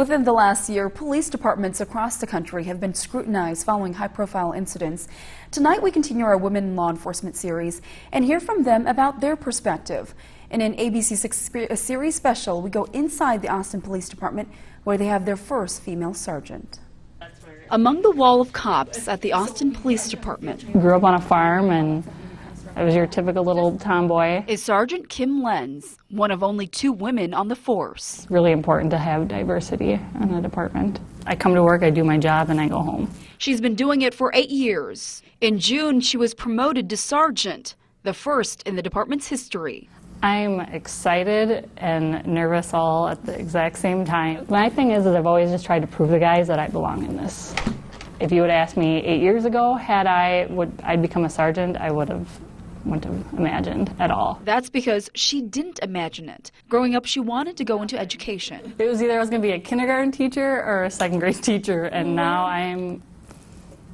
Within the last year, police departments across the country have been scrutinized following high-profile incidents. Tonight, we continue our Women in Law Enforcement series and hear from them about their perspective. In an ABC 6 series special, we go inside the Austin Police Department, where they have their first female sergeant. Among the wall of cops at the Austin Police Department. Grew up on a farm, and I was your typical little tomboy. Is Sgt Kim Lenz, one of only 2 women on the force. Really important to have diversity in the department. I come to work, I do my job, and I go home. She's been doing it for 8 years. In June, she was promoted to sergeant, the first in the department's history. I'm excited and nervous all at the exact same time. My thing is I've always just tried to prove to guys that I belong in this. If you would ask me 8 years ago, I'd become a sergeant, I wouldn't have imagined at all. That's because she didn't imagine it. Growing up, she wanted to go into education. It was either I was going to be a kindergarten teacher or a second grade teacher, and now I'm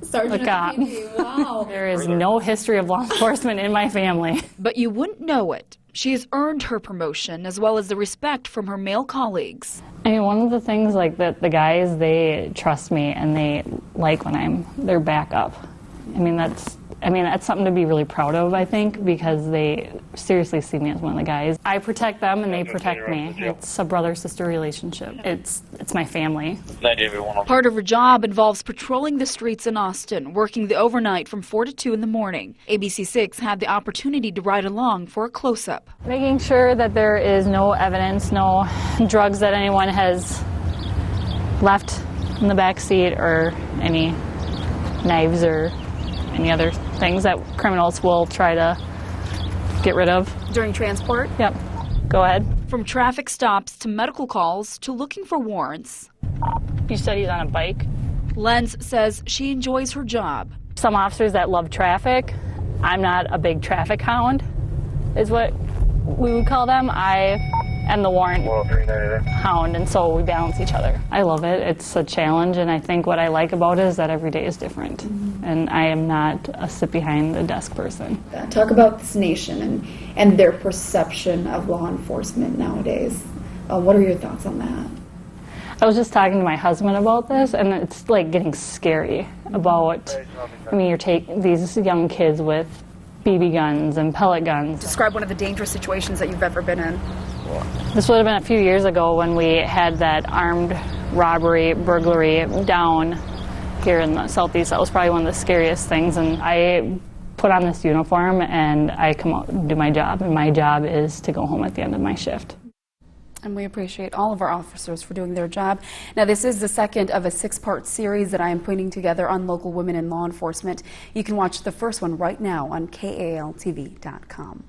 Sergeant a cop. Wow. There is no history of law enforcement in my family. But you wouldn't know it. She has earned her promotion as well as the respect from her male colleagues. I mean, one of the things like that, the guys, they trust me and they like when I'm their backup. I mean, that's something to be really proud of, I think, because they seriously see me as one of the guys. I protect them and they protect me. It's a brother-sister relationship. It's my family. Part of her job involves patrolling the streets in Austin, working the overnight from 4 to 2 in the morning. ABC 6 had the opportunity to ride along for a close-up. Making sure that there is no evidence, no drugs that anyone has left in the back seat, or any knives or any other things that criminals will try to get rid of. During transport? Yep. Go ahead. From traffic stops to medical calls to looking for warrants. You said he's on a bike. Lenz says she enjoys her job. Some officers that love traffic, I'm not a big traffic hound, is what we would call them. I am the warrant hound, and so we balance each other. I love it. It's a challenge, and I think what I like about it is that every day is different. And I am not a sit behind the desk person. Talk about this nation and their perception of law enforcement nowadays. What are your thoughts on that? I was just talking to my husband about this, and it's like getting scary about, I mean, you're taking these young kids with BB guns and pellet guns. Describe one of the dangerous situations that you've ever been in. This would have been a few years ago when we had that armed robbery, burglary down here in the Southeast. That was probably one of the scariest things, and I put on this uniform and I come out and do my job, and my job is to go home at the end of my shift. And we appreciate all of our officers for doing their job. Now, this is the second of a 6-part series that I am putting together on local women in law enforcement. You can watch the first one right now on KAALTV.com.